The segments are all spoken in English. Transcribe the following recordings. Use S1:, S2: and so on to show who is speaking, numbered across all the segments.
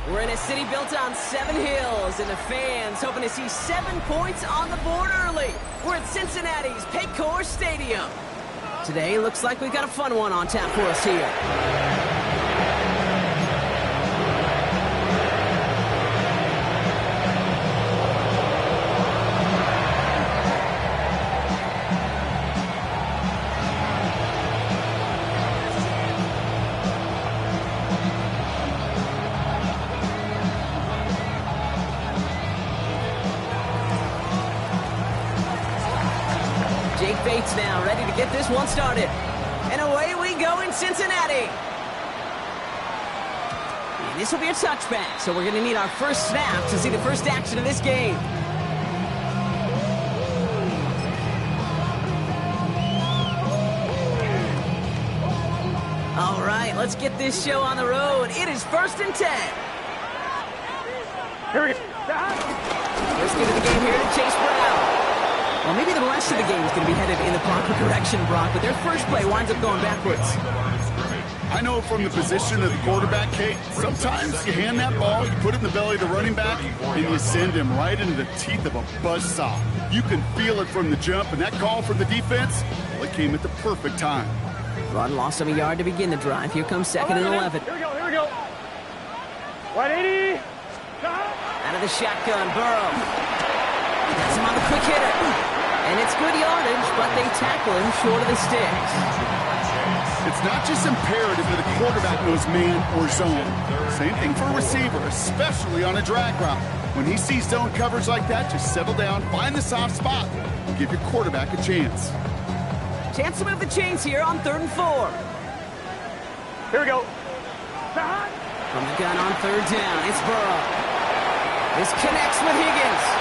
S1: We're in a city built on 7 hills, and the fans hoping to see 7 points on the board early. We're at Cincinnati's Paycor Stadium. Today, looks like we've got a fun one on tap for us here. Bates now, ready to get this one started. And away we go in Cincinnati. And this will be a touchback, so we're going to need our first snap to see the first action of this game. All right, let's get this show on the road. It is 1st and 10. Here we go. First get of the game here to Chase Brown. Well, maybe the rest of the game is going to be headed in the proper direction, Brock, but their first play winds up going backwards.
S2: I know from the position of the quarterback, Kate, sometimes you hand that ball, you put it in the belly of the running back, and you send him right into the teeth of a buzzsaw. You can feel it from the jump, and that call from the defense, well, it came at the perfect time.
S1: Run lost of a yard to begin the drive. Here comes 2nd and 11.
S3: Here we go. 180.
S1: Out of the shotgun, Burrow. That's him on the quick hitter. And it's good yardage, but they tackle him short of the sticks.
S2: It's not just imperative that a quarterback knows man or zone. Same thing for a receiver, especially on a drag route. When he sees zone coverage like that, just settle down, find the soft spot, and give your quarterback a chance.
S1: Chance to move the chains here on 3rd and 4.
S3: Here we go.
S1: From the gun on 3rd down, it's Burrow. This connects with Higgins.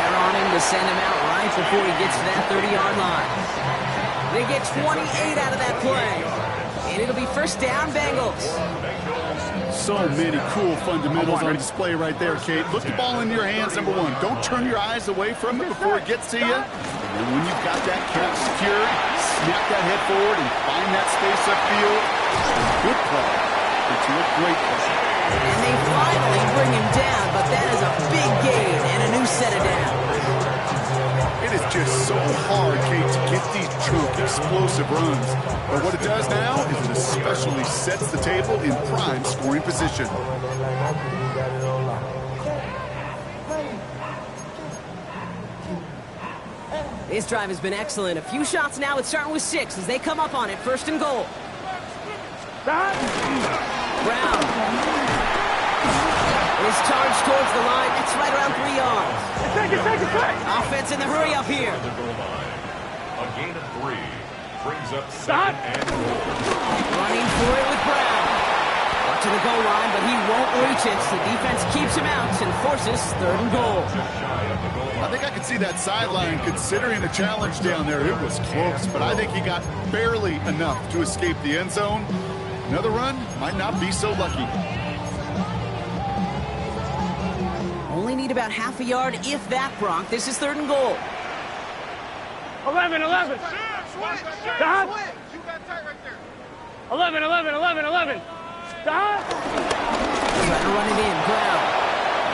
S1: On him to send him out right before he gets to that 30-yard line. They get 28 out of that play. And it'll be 1st down, Bengals.
S2: So many cool fundamentals on display right there, Kate. Look the ball in your hands, number 1. Don't turn your eyes away from it before it gets to you. And when you've got that catch secured, snap that head forward and find that space upfield. Good play. It's a great play.
S1: And they finally bring him down, but that is a big gain and a new set of downs.
S2: It is just so hard, Kate, to get these true explosive runs. But what it does now is it especially sets the table in prime scoring position.
S1: This drive has been excellent. A few shots now. It's starting with 6 as they come up on it. 1st and goal. Brown is charged towards the line. That's right around 3 yards.
S3: Take it.
S1: Offense in the hurry up here.
S4: A gain of 3 brings up 2nd and goal.
S1: Running for it with Brown. Up to the goal line, but he won't reach it. The defense keeps him out and forces 3rd and goal.
S2: I think I could see that sideline considering the challenge down there. It was close, but I think he got barely enough to escape the end zone. Another run might not be so lucky.
S1: Only need about half a yard, if that, Brock. This is 3rd and goal.
S3: 11. Stop. 11. Stop.
S1: Trying to run it in, Brown.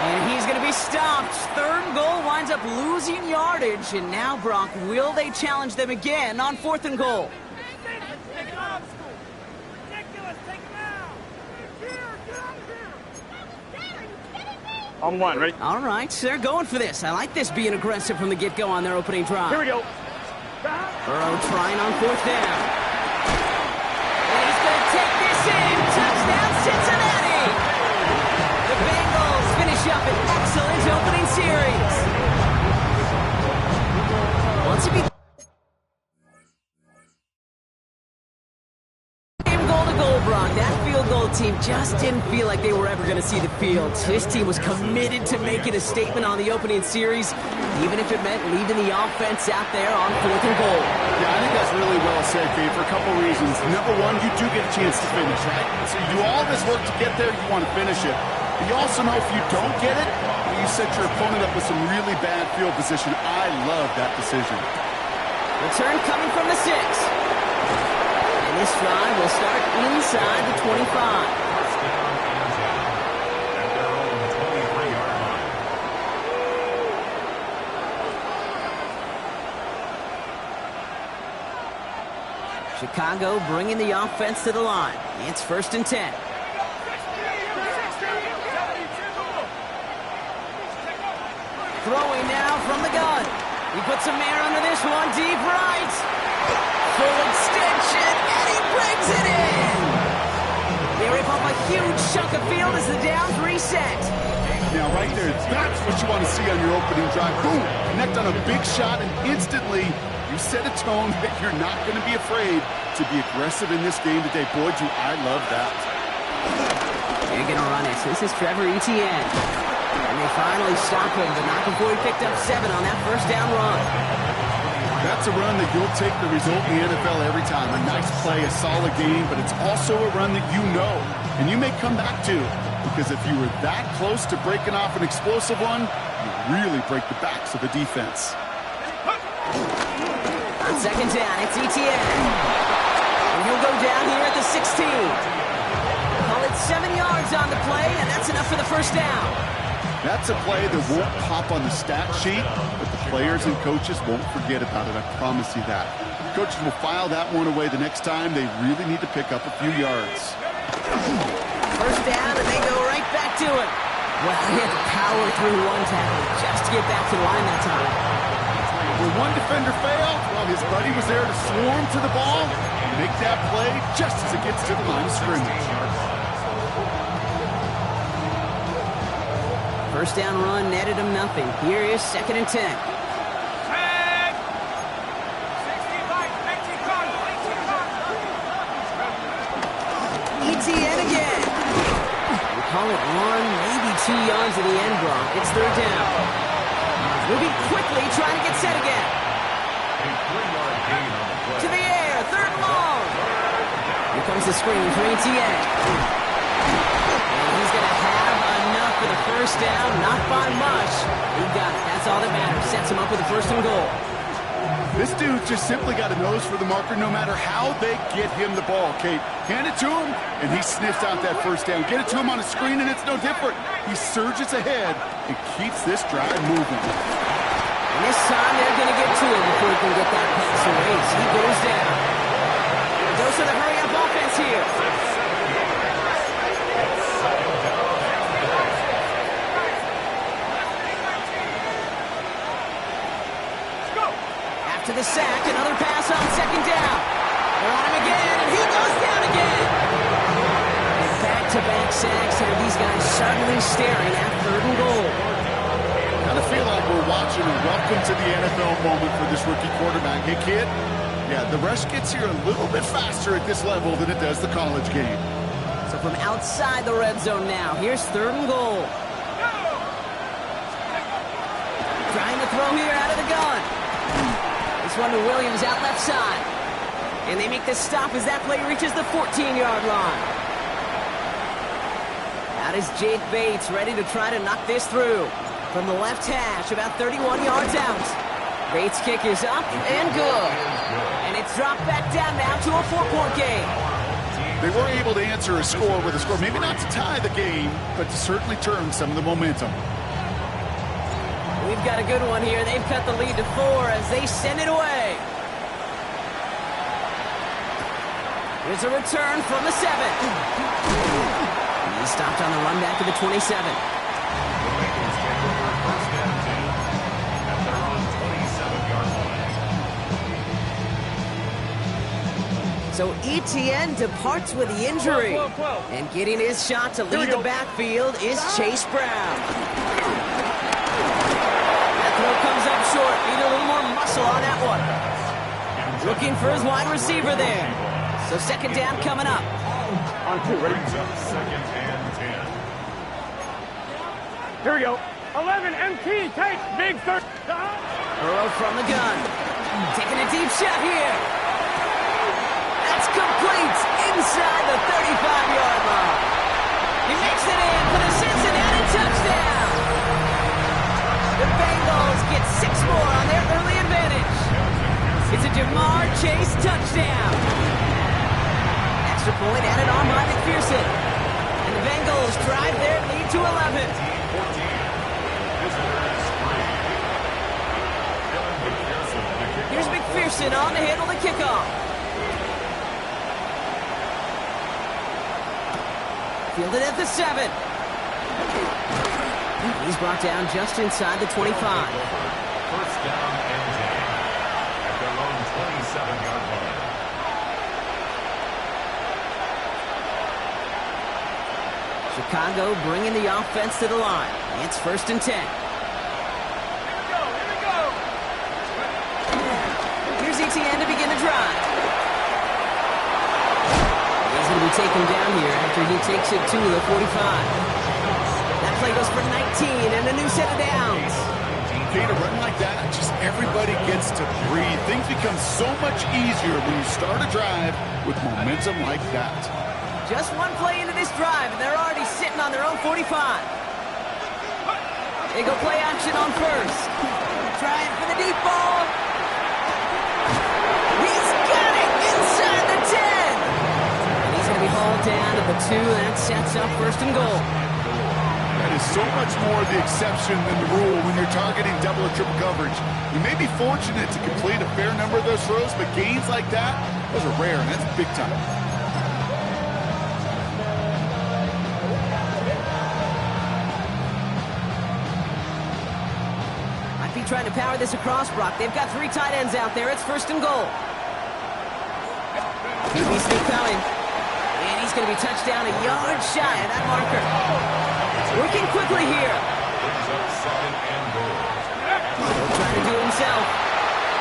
S1: And he's going to be stopped. 3rd and goal winds up losing yardage. And now, Brock, will they challenge them again on 4th and goal?
S3: On 1, ready?
S1: All right, they're going for this. I like this being aggressive from the get-go on their opening drive.
S3: Here we go.
S1: Burrow trying on 4th down. And he's going to take this in. Touchdown, Cincinnati! The Bengals finish up an excellent opening series. Once it goal to goal, Brock. That field goal team just didn't feel like they were ever going to see the field. This team was committed to making a statement on the opening series, even if it meant leaving the offense out there on 4th and goal.
S2: Yeah, I think that's really well said, Dave, for a couple reasons. Number one, you do get a chance to finish, right? So you do all this work to get there, you want to finish it. But you also know if you don't get it, you set your opponent up with some really bad field position. I love that decision.
S1: Return coming from the 6. And this drive will start inside the 25.
S4: First down and 10 at their own 23-yard line.
S1: Chicago bringing the offense to the line. It's 1st and 10. Throwing now from the gun. He puts a man under this one, deep right. Full extension, and he brings it in. They rip up a huge chunk of field as the downs reset.
S2: Now, right there, that's what you want to see on your opening drive. Boom! Connect on a big shot, and instantly you set a tone that you're not going to be afraid to be aggressive in this game today. Boy, do I love that.
S1: They're going to run it. This is Trevor Etienne. And they finally stop him, but not before he picked up 7 on that 1st down run.
S2: That's a run that you'll take the result in the NFL every time. A nice play, a solid game, but it's also a run that you know, and you may come back to, because if you were that close to breaking off an explosive one, you really break the backs of the defense.
S1: On 2nd down, it's Etienne. And he'll go down here at the 16. Call it 7 yards on the play, and that's enough for the 1st down.
S2: That's a play that won't pop on the stat sheet, but the players and coaches won't forget about it. I promise you that. Coaches will file that one away the next time. They really need to pick up a few yards.
S1: 1st down, and they go right back to it. Well, he had to power through one tackle just to get back to the line that time.
S2: When one defender failed, well, his buddy was there to swarm to the ball and make that play just as it gets to the line of scrimmage.
S1: 1st down run netted him nothing. Here is 2nd and 10. Etienne again. We call it 1, maybe 2 yards in the end block. It's 3rd down. Moving quickly, trying to get set again.
S4: A 3-yard gain on the play.
S1: To the air, 3rd and long. Here comes the screen for Etienne. And he's going to have enough for the 1st down, not by much. He got it. That's all that matters. Sets him up with a 1st and goal.
S2: This dude just simply got a nose for the marker no matter how they get him the ball, Kate. Hand it to him, and he sniffs out that 1st down. Get it to him on a screen, and it's no different. He surges ahead and keeps this drive moving.
S1: And this time, they're going to get to him before he can get that pass away. He goes down. Those are the hurry-up offense here. To the sack, another pass on 2nd down. They're on him again, and he goes down again. Back-to-back sacks have these guys suddenly staring at 3rd and goal.
S2: Kind of feel like we're watching a welcome to the NFL moment for this rookie quarterback. Hey, kid, yeah, the rush gets here a little bit faster at this level than it does the college game.
S1: So from outside the red zone now, here's 3rd and goal. Trying to throw here out of the gun. This one to Williams out left side. And they make this stop as that play reaches the 14-yard line. Out is Jake Bates, ready to try to knock this through. From the left hash, about 31 yards out. Bates' kick is up and good. And it's dropped back down now to a 4-point game.
S2: They were able to answer a score with a score, maybe not to tie the game, but to certainly turn some of the momentum.
S1: We've got a good one here. They've cut the lead to 4 as they send it away. Here's a return from the 7. He stopped on the run back to the 27.
S4: The Vikings take over 1st and 10 at their own 27-yard line.
S1: So Etienne departs with the injury. And getting his shot to lead the backfield is Chase Brown. Comes up short. Need a little more muscle on that one. Looking for his wide receiver there. So 2nd down coming up.
S3: On 2, ready?
S4: Brings up second and 10.
S3: Here we go. 11, MT, take, big third.
S1: Burrow from the gun. Taking a deep shot here. That's complete inside the 35-yard line. He makes it in for the Cincinnati touchdown. The Bengals get 6 more on their early advantage. It's a Jamar Chase touchdown. Extra point added on by McPherson. And the Bengals drive their lead to 11. Here's McPherson on to handle the kickoff. Fielded at the 7. He's brought down just inside the 25.
S4: First down and 10 at their own 27-yard line.
S1: Chicago bringing the offense to the line. It's first and 10. Here's ETN to begin the drive. He's going to be taken down here after he takes it to the 45. That play goes for 19 and a new set of downs.
S2: Peter, running like that, just everybody gets to breathe. Things become so much easier when you start a drive with momentum like that.
S1: Just one play into this drive, and they're already sitting on their own 45. They go play action on first. Trying for the deep ball. He's got it inside the 10. And he's going to be hauled down to the 2. That sets up first and goal.
S2: That is so much more the exception than the rule when you're targeting double or triple coverage. You may be fortunate to complete a fair number of those throws, but gains like that, those are rare, and that's big time.
S1: Might be trying to power this across, Brock. They've got 3 tight ends out there. It's first and goal. QB sneak coming. And he's going to be touched down a yard shy of that marker. Working quickly here.
S4: Brings up second and goal.
S1: Trying to do it himself.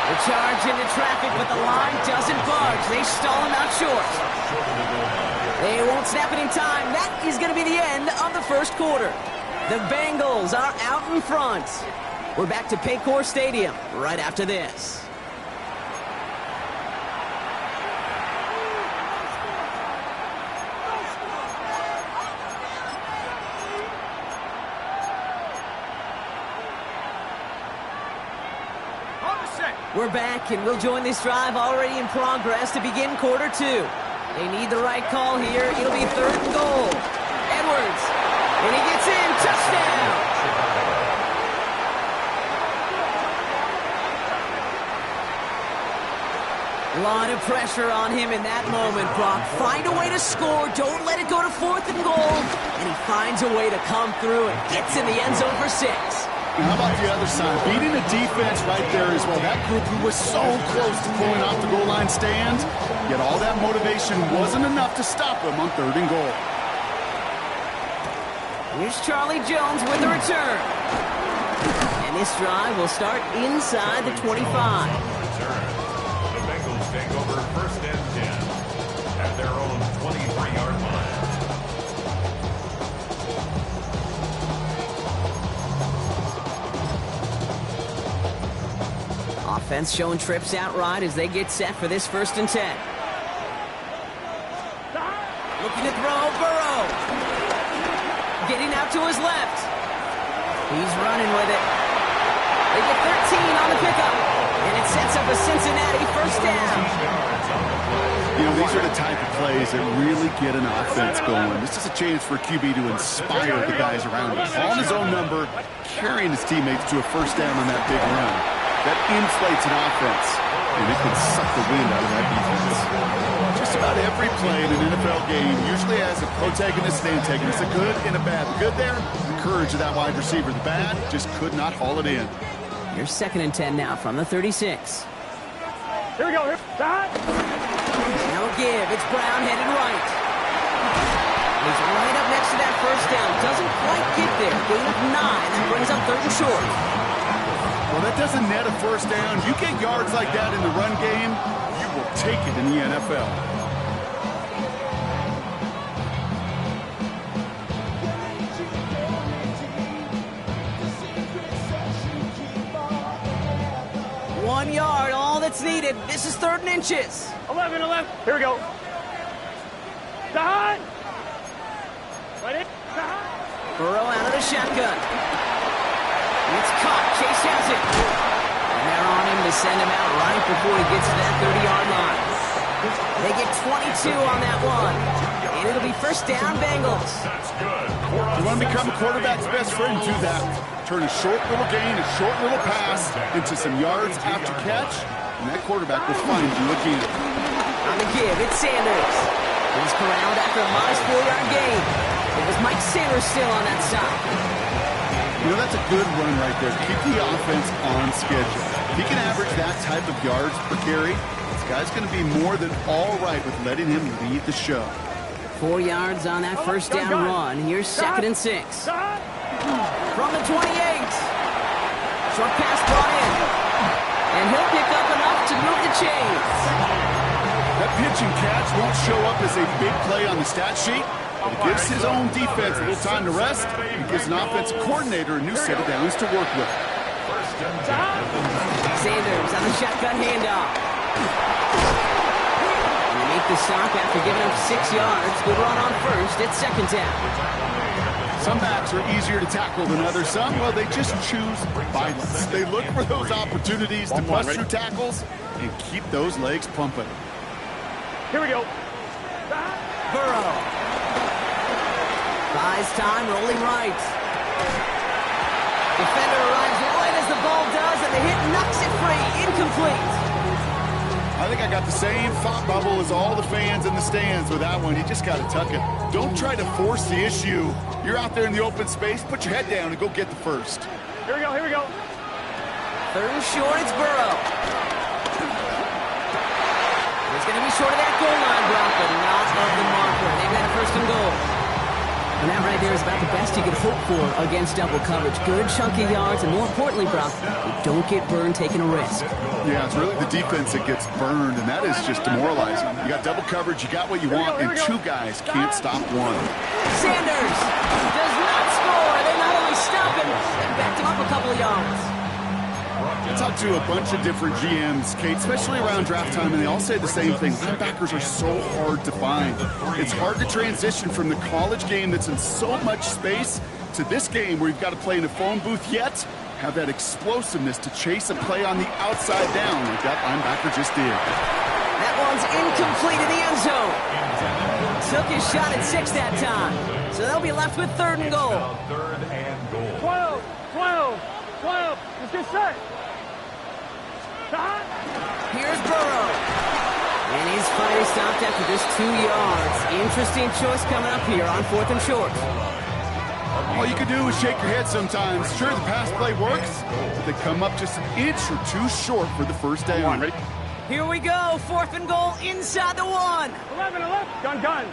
S1: The charge into traffic, but the line doesn't budge. They stall him out short. They won't snap it in time. That is going to be the end of the first quarter. The Bengals are out in front. We're back to Paycor Stadium right after this. We're back, and we'll join this drive already in progress to begin quarter 2. They need the right call here. It'll be third and goal. Edwards, and he gets in. Touchdown! A lot of pressure on him in that moment, Brock. Find a way to score. Don't let it go to fourth and goal. And he finds a way to come through and gets in the end zone for 6.
S2: And how about the other side? Beating the defense right there as well. That group who was so close to pulling off the goal line stand, yet all that motivation wasn't enough to stop them on third and goal.
S1: Here's Charlie Jones with the return. And this drive will start inside the 25.
S4: The Bengals take over first and 10 at their own 23-yard line.
S1: Offense showing trips out right as they get set for this first and 10. Looking to throw, Burrow. Getting out to his left. He's running with it. They get 13 on the pickup. And it sets up a Cincinnati first down.
S2: You know, these are the type of plays that really get an offense going. This is a chance for QB to inspire the guys around him. On his own number, carrying his teammates to a first down on that big run. That inflates an offense, and it can suck the wind out of that defense. Just about every play in an NFL game usually has a protagonist and antagonist, a good and a bad. The good there, the courage of that wide receiver. The bad, just could not haul it in.
S1: Here's second and 10 now from the 36.
S3: Here we go. Stop.
S1: No give. It's Brown headed right. He's right up next to that first down. Doesn't quite get there. Gain of 9. That brings up third and short.
S2: Well, that doesn't net a first down. You get yards like that in the run game, you will take it in the NFL.
S1: yard, all that's needed. This is 3rd and inches.
S3: 11. Here we go. Side. Ready? Side.
S1: Burrow out of the shotgun. It's caught. Chase has it. And they're on him to send him out right before he gets to that 30-yard line. They get 22 on that one. And it'll be 1st down, Bengals.
S4: That's good.
S2: You want to become a quarterback's best friend, do that. Turn a short little gain, a short little pass into some yards after catch, and that quarterback will find you again.
S1: On the give, it's Sanders. He's corralled after a modest 4-yard gain. It was Mike Sanders still on that side.
S2: You know, that's a good run right there. Keep the offense on schedule. If he can average that type of yards per carry, this guy's going to be more than all right with letting him lead the show.
S1: 4 yards on that 1st down run. Here's 2nd and 6. From the 28. Short pass brought in. And he'll pick up enough to move the chains.
S2: That pitch and catch won't show up as a big play on the stat sheet, but it gives his own defense a little time to rest. It gives an offensive coordinator a new set of downs to work with.
S1: Sanders on the shotgun handoff. And they make the stop after giving up 6 yards. Good run on 1st. It's 2nd down.
S2: Some backs are easier to tackle than others. Some, well, they just choose violence. They look for those opportunities to bust through tackles and keep those legs pumping.
S3: Here we go.
S1: Burrow. Buys time, rolling right. Defender arrives right as the ball does, and the hit knocks it free. Incomplete.
S2: I think I got the same thought bubble as all the fans in the stands with that one. You just got to tuck it. Don't try to force the issue. You're out there in the open space. Put your head down and go get the 1st.
S3: Here we go.
S1: 3rd and short, it's Burrow. He's going to be short of that goal line, Brock, but not of the marker. They've got a 1st and goal. And that right there is about the best you could hope for against double coverage. Good chunky yards, and more importantly, Brock, you don't get burned taking a risk.
S2: Yeah, it's really the defense that gets burned, and that is just demoralizing. You got double coverage, you got what you want, and 2 guys can't stop one.
S1: Sanders does not score. They not only stop him, they backed him up a couple of yards.
S2: I talked to a bunch of different GMs, Kate, especially around draft time, and they all say the same thing. Linebackers are so hard to find. It's hard to transition from the college game that's in so much space to this game where you've got to play in a phone booth, yet have that explosiveness to chase a play on the outside down like that linebacker just did.
S1: That one's incomplete in the end zone. Took his shot at 6 that time. So they'll be left with 3rd and goal.
S4: 3rd and goal.
S3: 12. Let's get set.
S1: Here's Burrow. And he's finally stopped after just 2 yards. Interesting choice coming up here on 4th and short.
S2: All you can do is shake your head sometimes. Sure, the pass play works, but they come up just an inch or 2 short for the 1st down.
S3: Ready?
S1: Here we go. 4th and goal inside the 1.
S3: 11. Gun.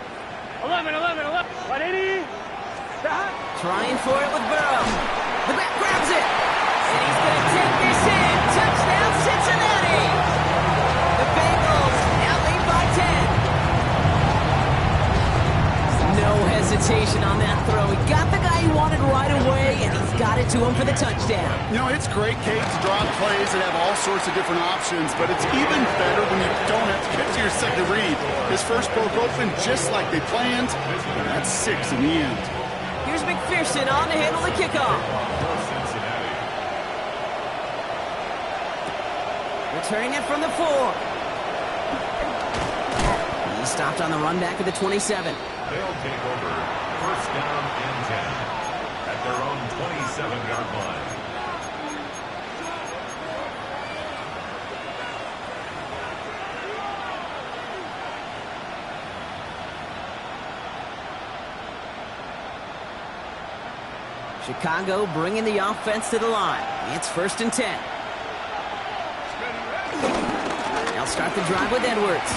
S3: 11. 180.
S1: Trying for it with Burrow. The back grabs it. And he's going to take this in. Touchdown, Cincinnati. The Bengals now lead by 10. No hesitation on that throw. He got the guy he wanted right away, and he's got it to him for the touchdown.
S2: You know, it's great, Kate, to draw plays and have all sorts of different options, but it's even better when you don't have to get to your second read. His first broke open just like they planned, and that's 6 in the end.
S1: Here's McPherson on to handle the kickoff. Returning it from the 4. He stopped on the run back at the 27.
S4: They'll take over 1st down and 10 at their own 27-yard line.
S1: Chicago bringing the offense to the line. It's 1st and 10. They'll start the drive with Edwards.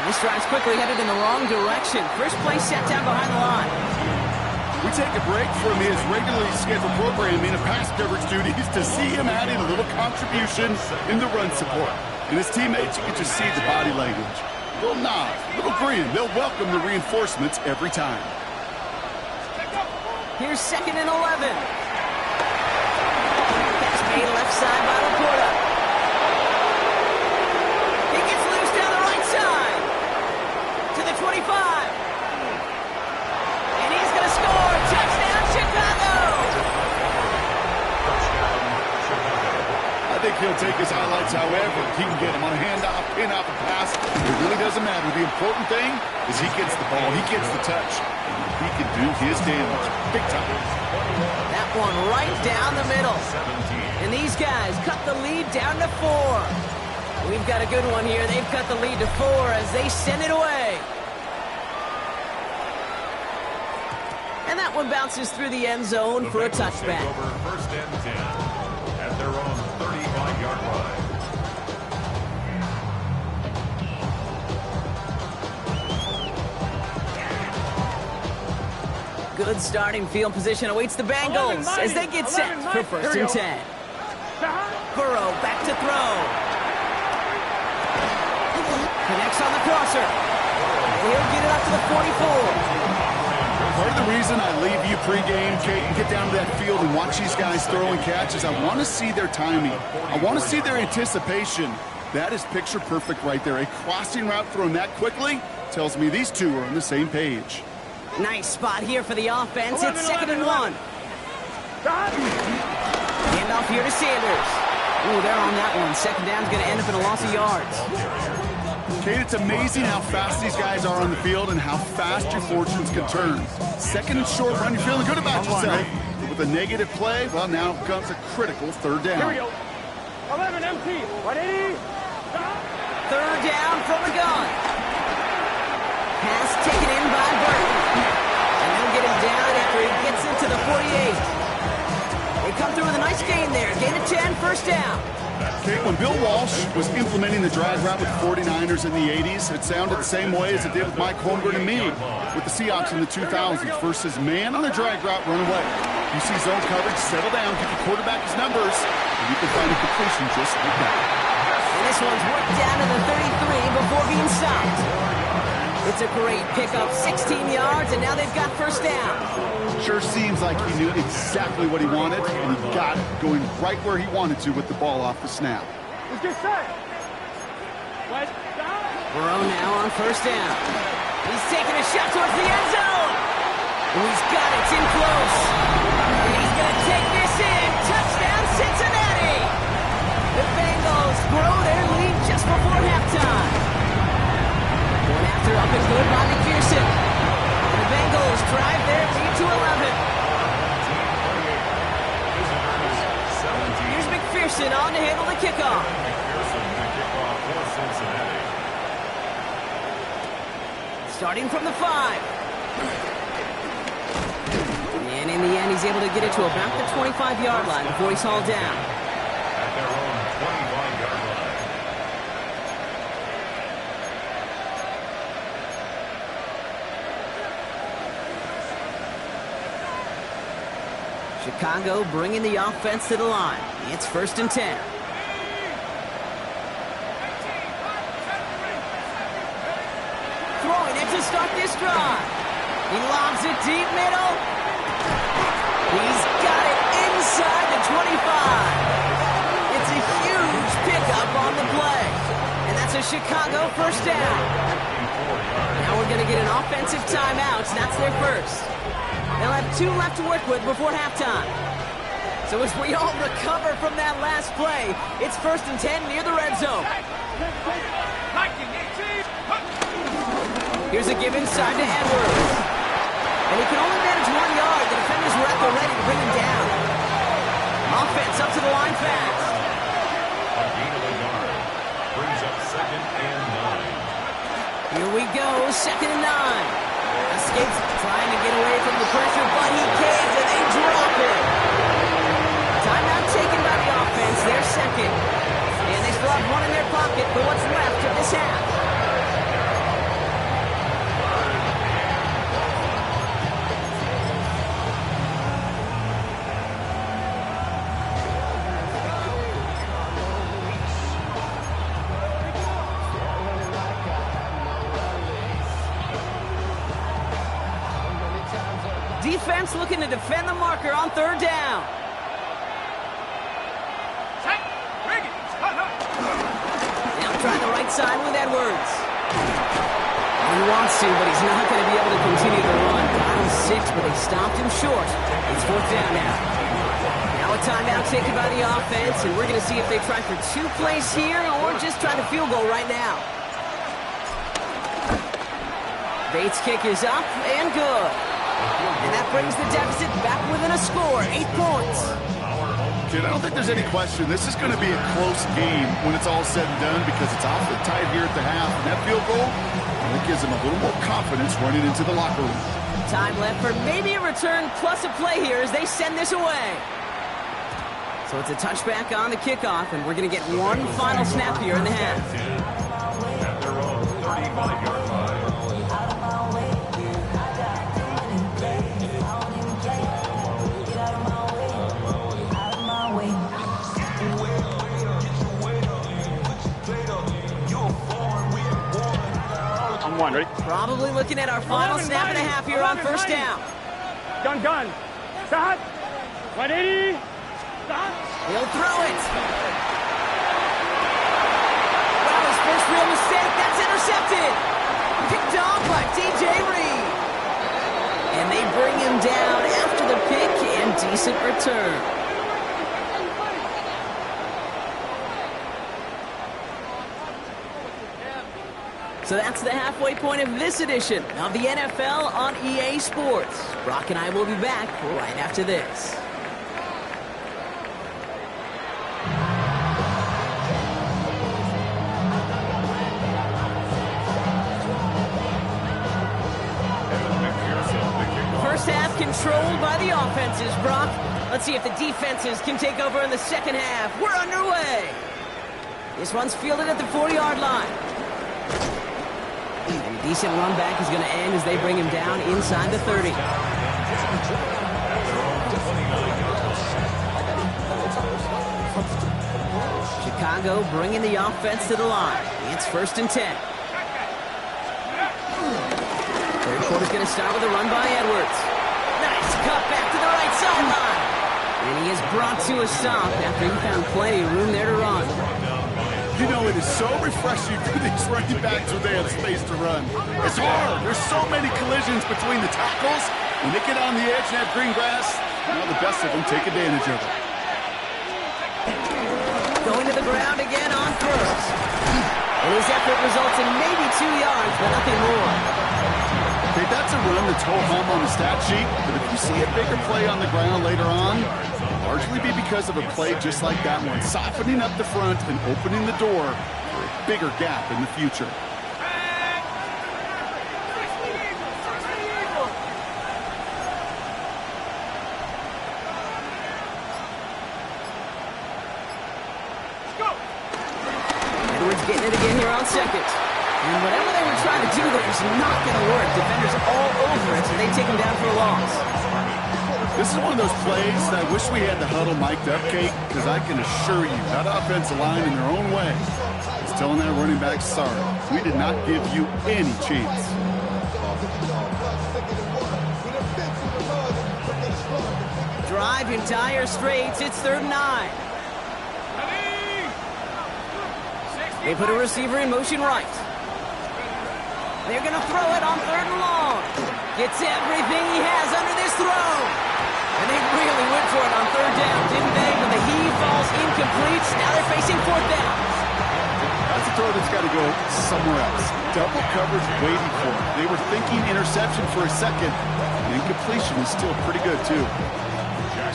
S1: This drive's quickly headed in the wrong direction. First play set down behind the line.
S2: We take a break from his regularly scheduled programming of pass coverage duties to see him adding a little contribution in the run support. And his teammates, you can just see the body language. Little nod, little grin. They'll welcome the reinforcements every time.
S1: Here's 2nd and 11. Catch made left side by Laporta.
S2: he'll take his highlights however he can get them on a handoff, pin-off, and pass. It really doesn't matter. The important thing is he gets the ball, he gets the touch. He can do his damage big time.
S1: That one right down the middle. And these guys cut the lead down to 4. We've got a good one here. They've cut the lead to 4 as they send it away. And that one bounces through the end zone for a touchback.
S4: Over first and 10 at their own 35-yard line.
S1: Good starting field position awaits the Bengals as they get set for first and 10. Burrow back to throw. Connects on the crosser. He'll get it up to the 44.
S2: Part of the reason I leave you pregame, Kate, and get down to that field and watch these guys throw and catch is I want to see their timing. I want to see their anticipation. That is picture perfect right there. A crossing route thrown that quickly tells me these two are on the same page.
S1: Nice spot here for the offense. It's 2nd and 1. Hand off here to Sanders. Ooh, they're on that one. Second down's going to end up in a loss of yards.
S2: Kate, it's amazing how fast these guys are on the field and how fast your fortunes can turn. 2nd and short run, you're feeling good about yourself. With a negative play, well, now comes a critical 3rd down.
S3: Here we go. 11 empty. 180.
S1: 3rd down from the gun. Pass taken in by Burton. And they'll get him down after he gets into the 48. They come through with a nice gain there. Gain of 10, first down.
S2: Okay, when Bill Walsh was implementing the drag route with the 49ers in the 80s, it sounded the same way as it did with Mike Holmgren and me with the Seahawks in the 2000s versus man on a drag route, run away. You see zone coverage, settle down, give the quarterback his numbers, and you can find a completion just like that.
S1: And this one's worked down to the 33 before being stopped. It's a great pickup, 16 yards, and now they've got first down.
S2: Sure seems like he knew exactly what he wanted, and he got it, going right where he wanted to with the ball off the snap.
S3: Let's get set.
S1: Burrow now on first down. He's taking a shot towards the end zone. Oh, he's got it. It's in close. And he's going to take this in. Touchdown, Cincinnati. The Bengals grow their lead just before halftime. Going after up and good by McPherson. And the Bengals drive their lead to 11. Here's McPherson on to handle the kickoff.
S4: McPherson, the kickoff for Cincinnati.
S1: Starting from the 5. And in the end, he's able to get it to about the 25-yard line before he's hauled down.
S4: At their own 25-yard line.
S1: Chicago bringing the offense to the line. It's 1st and 10. Throwing it to start this drive. He lobs it deep middle. He's got it inside the 25. It's a huge pickup on the play. And that's a Chicago first down. Now we're going to get an offensive timeout. That's their first. They'll have 2 left to work with before halftime. So as we all recover from that last play, it's 1st and 10 near the red zone. Here's a give inside to Edwards. And he can only manage 1 yard. The defenders were at the ready to bring him down. Offense up to the line fast.
S4: A gain of a yard. Brings up 2nd and 9.
S1: Here we go, 2nd and 9. Escapes trying to get away from the pressure, but he can't, and they drop it. Timeout taken by the offense, their second. And they still have 1 in their pocket for what's left of this half. Defense looking to defend the marker on 3rd down. Now trying the right side with Edwards. He wants to, but he's not going to be able to continue the run. Got him 6, but they stopped him short. It's 4th down now. Now Now a timeout taken by the offense, and we're going to see if they try for 2 plays here or just try the field goal right now. Bates' kick is up and good. And that brings the deficit back within a score, 8 points.
S2: Kid, I don't think there's any question. This is going to be a close game when it's all said and done because it's awfully tight here at the half. And that field goal, it gives them a little more confidence running into the locker room.
S1: Time left for maybe a return plus a play here as they send this away. So it's a touchback on the kickoff, and we're going to get one final snap here in the half.
S4: At their own 35-yard line.
S3: On one, ready?
S1: Probably looking at our final snap and a half here on first down.
S3: Gun. Start. 180. Start.
S1: He'll throw it. Well, his first real mistake. That's intercepted. Picked off by DJ Reed. And they bring him down after the pick and decent return. So that's the halfway point of this edition of the NFL on EA Sports. Brock and I will be back right after this. First half controlled by the offenses, Brock. Let's see if the defenses can take over in the second half. We're underway. This one's fielded at the 40-yard line. And a decent run back is going to end as they bring him down inside the 30. Chicago bringing the offense to the line. It's 1st and 10. Third quarter's going to start with a run by Edwards. Nice cut back to the right sideline. And he is brought to a stop after he found plenty of room there to run.
S2: You know, it is so refreshing for these running backs when they have space to run. It's hard. There's so many collisions between the tackles. When they get on the edge and have green grass, the best of them take advantage of it.
S1: Going to the ground again on first. And his effort results in maybe 2 yards, but nothing more.
S2: Okay, that's a run that's ho-hum on the stat sheet, but if you see a bigger play on the ground later on, it'll largely be because of a play just like that one, softening up the front and opening the door for a bigger gap in the future.
S1: Edwards getting it again here on second. And whatever they were trying to do there is not going to work. Defenders all over it, so they take him down for a loss.
S2: This is one of those plays that I wish we had the huddle mic'd up, Kate, because I can assure you that offensive line in their own way is telling that running back, sorry, we did not give you any chance.
S1: Drive in dire straits. It's 3rd and 9. They put a receiver in motion right. They're going to throw it on 3rd and long. Gets everything he has under this throw. And they really went for it on 3rd down, didn't they? But the heave falls incomplete. Now they're facing 4th down.
S2: That's a throw that's got to go somewhere else. Double coverage waiting for it. They were thinking interception for a second. And incompletion is still pretty good, too.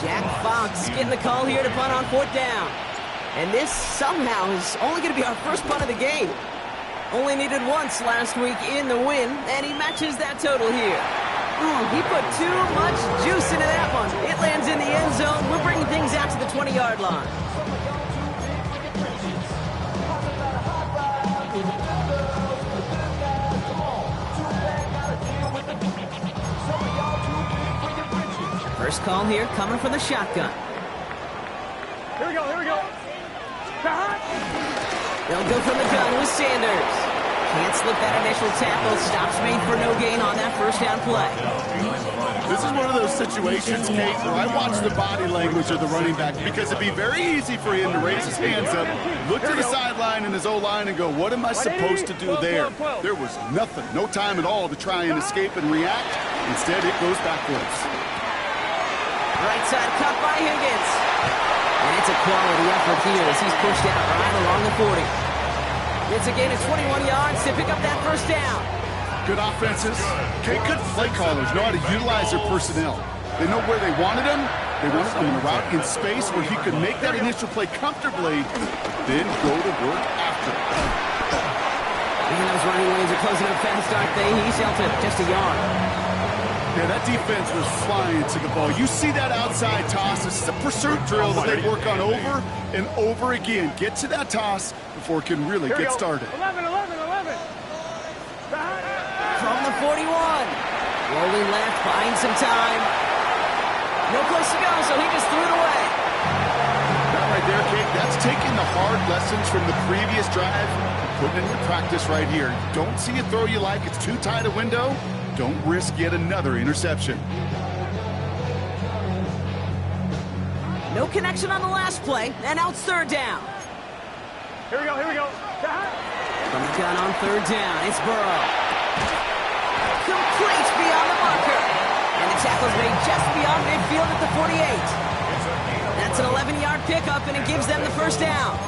S1: Jack Fox getting the call here to punt on 4th down. And this somehow is only going to be our first punt of the game. Only needed once last week in the win, and he matches that total here. He put too much juice into that one. It lands in the end zone. We're bringing things out to the 20-yard line. First call here coming from the shotgun.
S3: Here we go.
S1: They'll go from the gun with Sanders. Can't slip that initial tackle. Stops made for no gain on that first down play.
S2: This is one of those situations, Kate, where I watch the body language of the running back because it'd be very easy for him to raise his hands up, look to the sideline in his O-line and go, what am I supposed to do there? There was nothing, no time at all to try and escape and react. Instead, it goes backwards.
S1: Right outside, cut by Higgins. And it's a quality effort here as he's pushed out right along the 40. It's a gain of 21 yards to pick up that first down.
S2: Good offenses. Okay, good play callers know how to utilize their personnel. They know where they wanted him. They wanted him in a route in space where he could make that initial play comfortably, then go to work after it.
S1: And those running lanes are closing up fast, aren't they? He's sheltered just a yard.
S2: Yeah, that defense was flying to the ball. You see that outside toss. This is a pursuit drill that they work on over and over again. Get to that toss before it can really get started.
S3: 11.
S1: From the 41. Rolling left, buying some time. No place to go, so he just threw it away.
S2: That right there, Kate, that's taking the hard lessons from the previous drive and putting it into practice right here. Don't see a throw you like. It's too tight a window. Don't risk yet another interception.
S1: No connection on the last play, and now it's third down.
S3: Here we go.
S1: From the gun on third down, it's Burrow. Complete beyond the marker. And the tackle's made just beyond midfield at the 48. That's an 11-yard pickup, and it gives them the first down.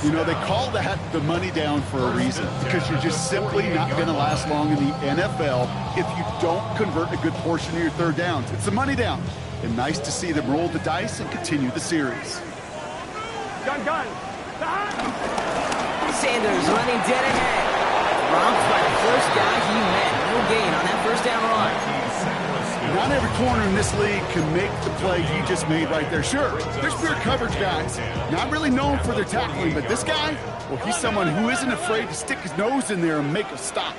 S2: You know, they call that the money down for a reason, because you're just simply not going to last long in the NFL if you don't convert a good portion of your third downs. It's the money down. And nice to see them roll the dice and continue the series.
S3: Gun.
S1: Sanders running dead ahead. Romped by the first guy he met. No gain on that first down run.
S2: Not every corner in this league can make the play he just made right there. Sure, there's pure coverage guys. Not really known for their tackling, but this guy, well, he's someone who isn't afraid to stick his nose in there and make a stop.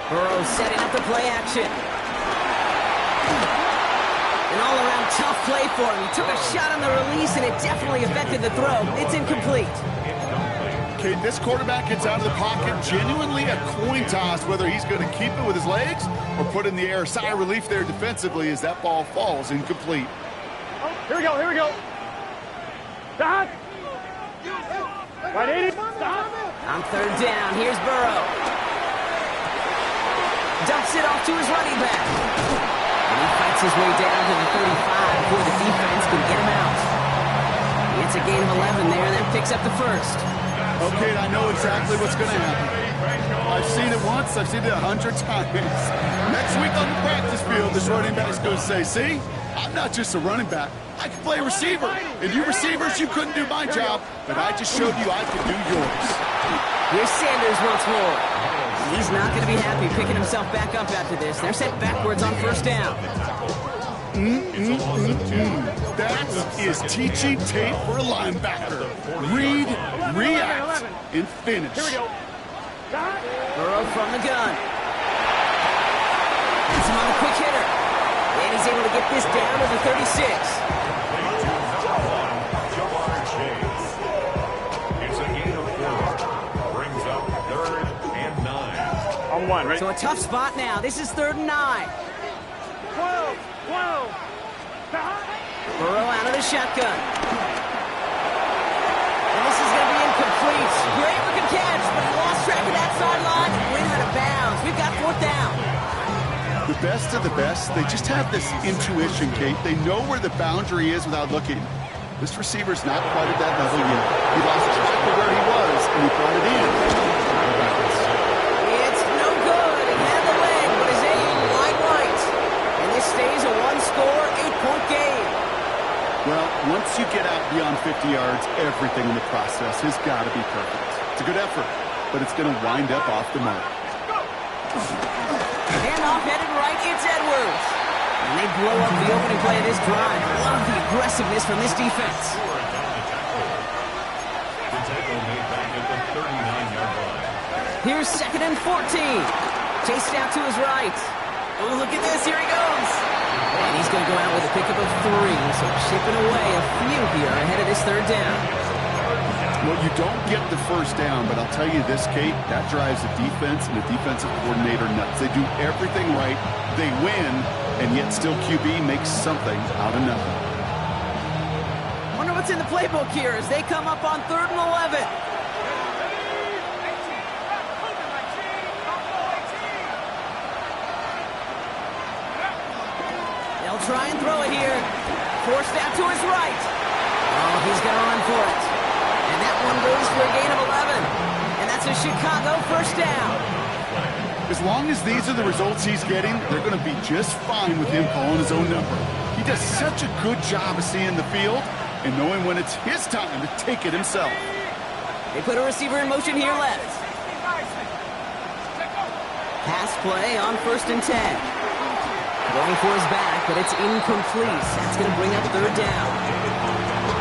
S1: Burrow setting up the play action. An all-around tough play for him. He took a shot on the release, and it definitely affected the throw. It's incomplete.
S2: Okay, this quarterback gets out of the pocket, genuinely a coin toss, whether he's going to keep it with his legs or put in the air. Sigh of relief there defensively as that ball falls incomplete.
S3: Here we go. Stop. Right, 80. Stop.
S1: On third down, here's Burrow. Dumps it off to his running back. And he fights his way down to the 35 before the defense can get him out. It's a gain of 11 there, and that picks up the first.
S2: Okay, I know exactly what's going to happen. I've seen it once, I've seen it 100 times. Next week on the practice field, this running back's going to say, see, I'm not just a running back. I can play receiver. And you receivers, you couldn't do my job, but I just showed you I could do yours.
S1: Here's Sanders once more. He's not going to be happy picking himself back up after this. They're set backwards on first down.
S2: That is teaching tape for a linebacker. Read, react, and finish.
S3: Here we go.
S1: Burrow from the gun. Gets him on a quick hitter. And he's able to get this down to the 36.
S4: It's a gain of 4. Brings up 3rd and 9.
S3: On 1, right?
S1: So a tough spot now. This is 3rd and 9.
S3: 12.
S1: Burrow out of the shotgun. And this is going to be incomplete. Great looking catch, but he lost track of that sideline and went out of bounds. We've got 4th down.
S2: The best of the best, they just have this intuition, Kate. They know where the boundary is without looking. This receiver's not quite at that level yet. He lost track of where he was, and he brought it in.
S1: It's no good. He had the leg, but his aim wide right. And this stays a 1-score, 8-point game.
S2: Well, once you get out beyond 50 yards, everything in the process has got to be perfect. It's a good effort, but it's going to wind up off the mark.
S1: Handoff headed right, it's Edwards. And they blow up the opening play of this drive. Love the aggressiveness from this defense.
S4: The tackle made back at the 39-yard line.
S1: Here's 2nd and 14. Chased out to his right. Oh, look at this, here he goes. And he's going to go out with a pickup of 3, so chipping away a few here ahead of this 3rd down.
S2: Well, you don't get the first down, but I'll tell you this, Kate, that drives the defense and the defensive coordinator nuts. They do everything right, they win, and yet still QB makes something out of nothing.
S1: Wonder what's in the playbook here as they come up on 3rd and 11. They'll He'll try and throw it here. Forced out to his right. Oh, he's going to run for it. And that one goes for a gain of 11. And that's a Chicago first down.
S2: As long as these are the results he's getting, they're going to be just fine with him calling his own number. He does such a good job of seeing the field and knowing when it's his time to take it himself.
S1: They put a receiver in motion here left. Pass play on 1st and 10. Going for his back, but it's incomplete. That's going to bring up 3rd down.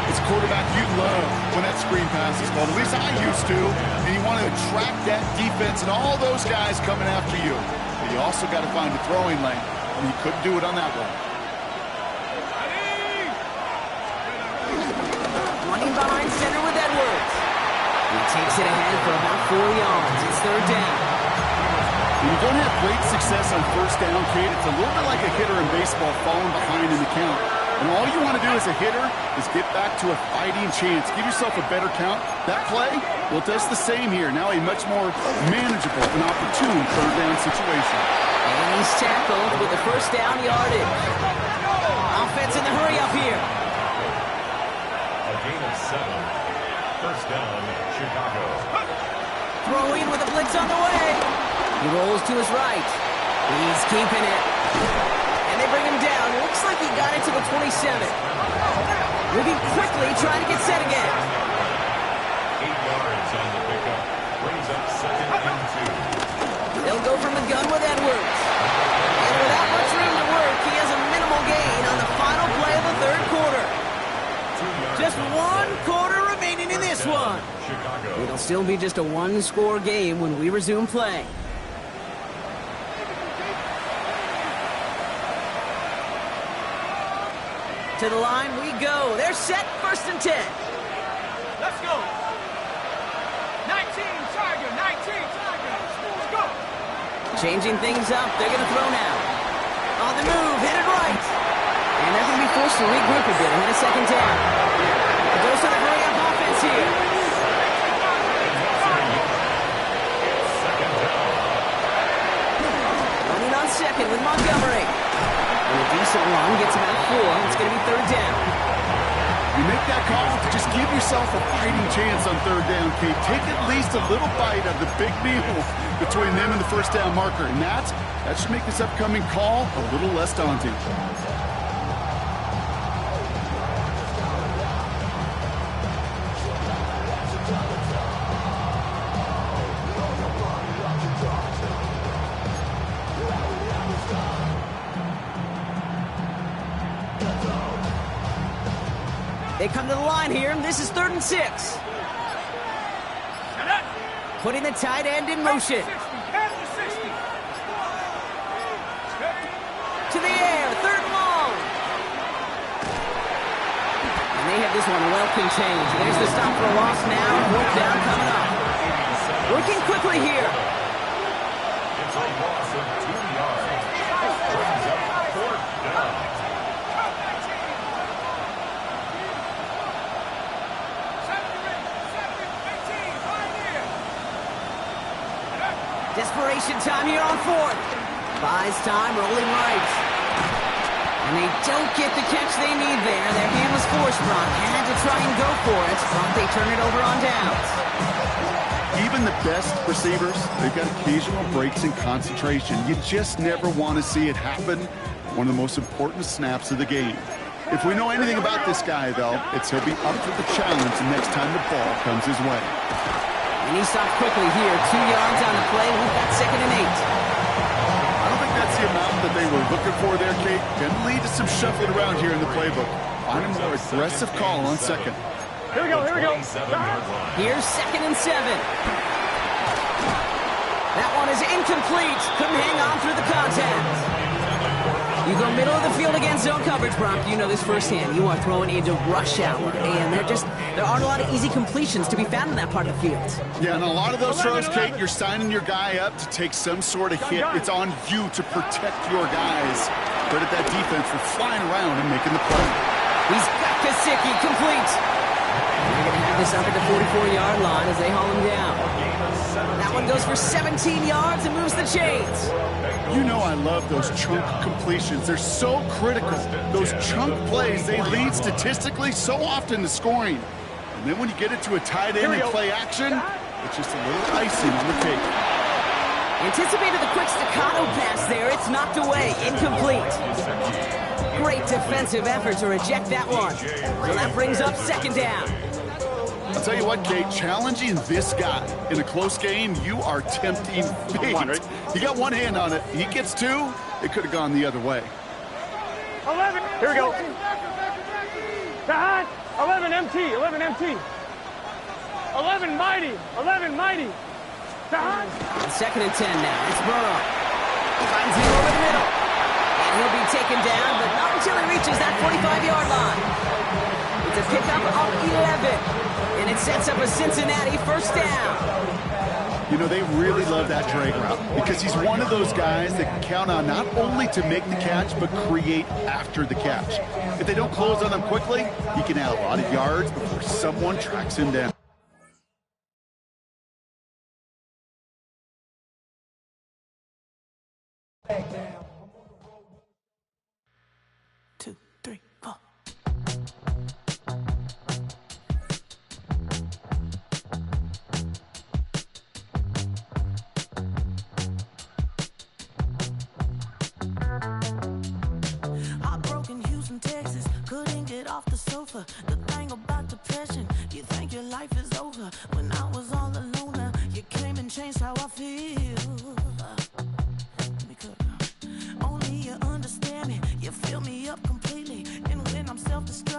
S2: It's quarterback you love when that screen pass is called. At least I used to. And you want to attract that defense and all those guys coming after you. But you also got to find a throwing lane. And he couldn't do it on that one.
S1: Running behind center with Edwards. He takes it ahead for about 4 yards. It's 3rd down.
S2: When you don't have great success on 1st down, Kate, it's a little bit like a hitter in baseball falling behind in the count. And all you want to do as a hitter is get back to a fighting chance. Give yourself a better count. That play, well, it does the same here. Now a much more manageable and opportune 3rd down situation.
S1: And he's tackled with the 1st down yardage. Offense in the hurry up here.
S4: A gain of 7. 1st down, Chicago.
S1: Throwing with a blitz on the way. He rolls to his right. He's keeping it. And they bring him down. Looks like he got it to the 27. Moving quickly, trying to get set again.
S4: 8 yards on the pickup. Brings up 2nd and 2.
S1: They'll go from the gun with Edwards. And without much room to work, he has a minimal gain on the final play of the 3rd quarter. Just 1 quarter remaining in this one. It'll still be just a 1-score game when we resume play. To the line we go. They're set, 1st and 10.
S3: Let's go. 19, Tiger, 19, Tiger. Let's go.
S1: Changing things up. They're going to throw now. On the move, headed right. And they're going to be forced to regroup a bit in a 2nd down. A dose of the hurry-up offense here. Running on 2nd with Montgomery. And a decent run gets about 4. It's going to be 3rd down.
S2: You make that call to just give yourself a fighting chance on 3rd down, Kate. Take at least a little bite of the big meal between them and the 1st down marker. And that should make this upcoming call a little less daunting.
S1: They come to the line here, and this is 3rd and 6. Putting the tight end in motion. To the air, 3rd and long. And they have this one well contained. There's the stop for a loss now. 4th down coming up. Working quickly here.
S4: It's a loss of 2 yards. Brings up 4th down.
S1: Desperation time here on 4th. Buys time, rolling right. And they don't get the catch they need there. Their hand was forced, Brock. Had to try and go for it, but they turn it over on downs.
S2: Even the best receivers, they've got occasional breaks in concentration. You just never want to see it happen. One of the most important snaps of the game. If we know anything about this guy, though, it's he'll be up for the challenge the next time the ball comes his way.
S1: And he stopped quickly here. 2 yards on the play. We've got 2nd and 8.
S2: I don't think that's the amount that they were looking for there, Kate. Can lead to some shuffling around here in the playbook. Find a more aggressive call on 2nd.
S3: Here we go, here we go.
S1: Here's 2nd and 7. That one is incomplete. Couldn't hang on through the contact. You go middle of the field against zone coverage, Brock. You know this firsthand. You are throwing into rush hour, and there aren't a lot of easy completions to be found in that part of the field.
S2: Yeah, and a lot of those throws, Kate, you're signing your guy up to take some sort of hit. It's on you to protect your guys. Credit that defense for flying around and making the play.
S1: He's got Kasicki complete. They're going to have this up at the 44-yard line as they haul him down. That one goes for 17 yards and moves the chains.
S2: You know I love those chunk completions. They're so critical. Those chunk plays, they lead statistically so often to scoring. And then when you get it to a tight end and play action, it's just a little icing on the cake.
S1: Anticipated the quick staccato pass there. It's knocked away. Incomplete. Great defensive effort to reject that one. So that brings up second down.
S2: I'll tell you what, Kate, challenging this guy in a close game, you are tempting fate. He got one hand on it. He gets two, it could have gone the other way.
S3: 11. Here we go. Behind. 11 MT. 11 MT. 11 mighty. 11 mighty. Behind.
S1: Second and 10 now. It's Burrow. Finds him over the middle. And he'll be taken down, but not until he reaches that 45-yard line. It's a pickup of 11. And it sets up a Cincinnati first down.
S2: You know, they really love that drag route because he's one of those guys that can count on not only to make the catch, but create after the catch. If they don't close on him quickly, he can add a lot of yards before someone tracks him down.
S1: Two, three, four.
S5: Heartbroken Houston, Texas, couldn't get off the sofa. The thing about depression, you think your life is over. When I was all alone, now you came and changed how I feel. Because only you understand me, you fill me up completely. And when I'm self-destructive,